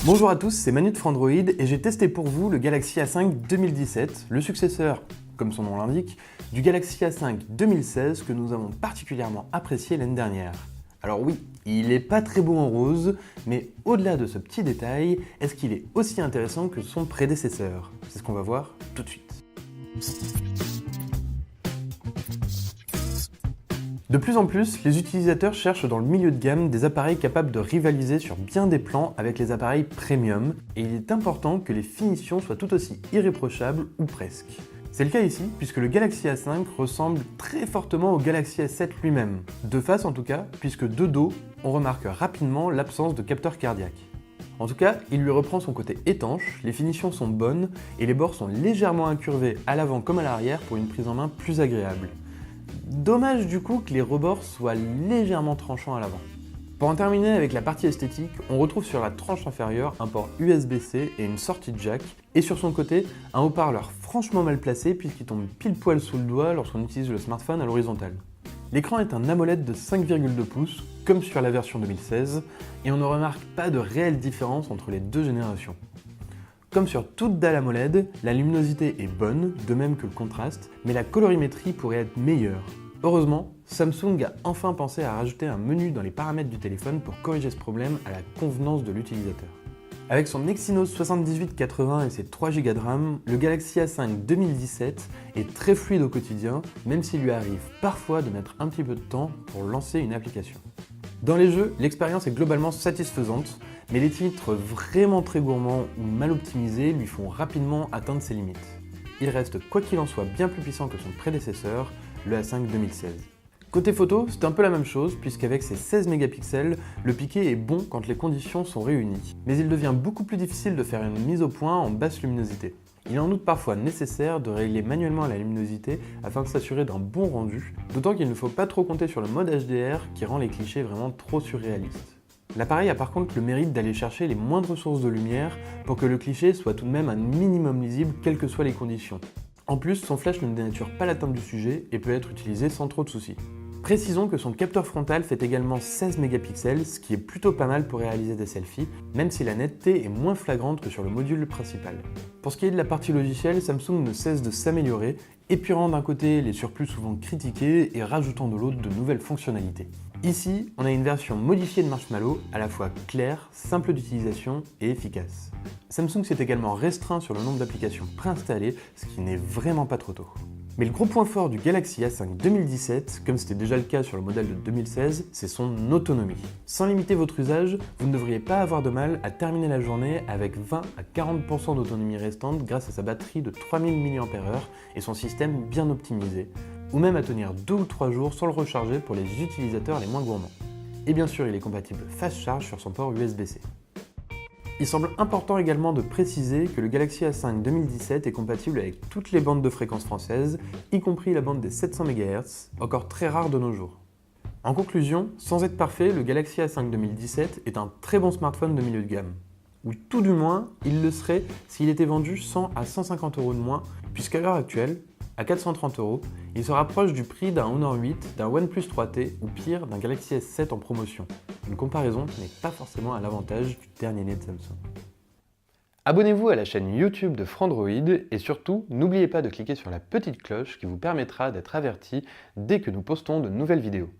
Bonjour à tous, c'est Manu de Frandroid et j'ai testé pour vous le Galaxy A5 2017, le successeur, comme son nom l'indique, du Galaxy A5 2016 que nous avons particulièrement apprécié l'année dernière. Alors oui, il n'est pas très beau en rose, mais au-delà de ce petit détail, est-ce qu'il est aussi intéressant que son prédécesseur? C'est ce qu'on va voir tout de suite. De plus en plus, les utilisateurs cherchent dans le milieu de gamme des appareils capables de rivaliser sur bien des plans avec les appareils premium, et il est important que les finitions soient tout aussi irréprochables ou presque. C'est le cas ici, puisque le Galaxy A5 ressemble très fortement au Galaxy S7 lui-même. De face en tout cas, puisque de dos, on remarque rapidement l'absence de capteur cardiaque. En tout cas, il lui reprend son côté étanche, les finitions sont bonnes, et les bords sont légèrement incurvés à l'avant comme à l'arrière pour une prise en main plus agréable. Dommage du coup que les rebords soient légèrement tranchants à l'avant. Pour en terminer avec la partie esthétique, on retrouve sur la tranche inférieure un port USB-C et une sortie jack, et sur son côté, un haut-parleur franchement mal placé puisqu'il tombe pile poil sous le doigt lorsqu'on utilise le smartphone à l'horizontale. L'écran est un AMOLED de 5,2 pouces, comme sur la version 2016, et on ne remarque pas de réelle différence entre les deux générations. Comme sur toute dalle AMOLED, la luminosité est bonne, de même que le contraste, mais la colorimétrie pourrait être meilleure. Heureusement, Samsung a enfin pensé à rajouter un menu dans les paramètres du téléphone pour corriger ce problème à la convenance de l'utilisateur. Avec son Exynos 7880 et ses 3 Go de RAM, le Galaxy A5 2017 est très fluide au quotidien, même s'il lui arrive parfois de mettre un petit peu de temps pour lancer une application. Dans les jeux, l'expérience est globalement satisfaisante, mais les titres vraiment très gourmands ou mal optimisés lui font rapidement atteindre ses limites. Il reste quoi qu'il en soit bien plus puissant que son prédécesseur, le A5 2016. Côté photo, c'est un peu la même chose, puisqu'avec ses 16 mégapixels, le piqué est bon quand les conditions sont réunies. Mais il devient beaucoup plus difficile de faire une mise au point en basse luminosité. Il est en outre parfois nécessaire de régler manuellement la luminosité afin de s'assurer d'un bon rendu, d'autant qu'il ne faut pas trop compter sur le mode HDR qui rend les clichés vraiment trop surréalistes. L'appareil a par contre le mérite d'aller chercher les moindres sources de lumière pour que le cliché soit tout de même un minimum lisible quelles que soient les conditions. En plus, son flash ne dénature pas la teinte du sujet et peut être utilisé sans trop de soucis. Précisons que son capteur frontal fait également 16 mégapixels, ce qui est plutôt pas mal pour réaliser des selfies, même si la netteté est moins flagrante que sur le module principal. Pour ce qui est de la partie logicielle, Samsung ne cesse de s'améliorer, épurant d'un côté les surplus souvent critiqués et rajoutant de l'autre de nouvelles fonctionnalités. Ici, on a une version modifiée de Marshmallow, à la fois claire, simple d'utilisation et efficace. Samsung s'est également restreint sur le nombre d'applications préinstallées, ce qui n'est vraiment pas trop tôt. Mais le gros point fort du Galaxy A5 2017, comme c'était déjà le cas sur le modèle de 2016, c'est son autonomie. Sans limiter votre usage, vous ne devriez pas avoir de mal à terminer la journée avec 20 à 40% d'autonomie restante grâce à sa batterie de 3000 mAh et son système bien optimisé, ou même à tenir 2 ou 3 jours sans le recharger pour les utilisateurs les moins gourmands. Et bien sûr, il est compatible fast charge sur son port USB-C. Il semble important également de préciser que le Galaxy A5 2017 est compatible avec toutes les bandes de fréquences françaises, y compris la bande des 700 MHz, encore très rare de nos jours. En conclusion, sans être parfait, le Galaxy A5 2017 est un très bon smartphone de milieu de gamme. Ou tout du moins, il le serait s'il était vendu 100 à 150 € de moins, puisqu'à l'heure actuelle, à 430 €, il se rapproche du prix d'un Honor 8, d'un OnePlus 3T ou pire d'un Galaxy S7 en promotion. Une comparaison qui n'est pas forcément à l'avantage du dernier né de Samsung. Abonnez-vous à la chaîne YouTube de Frandroid et surtout, n'oubliez pas de cliquer sur la petite cloche qui vous permettra d'être averti dès que nous postons de nouvelles vidéos.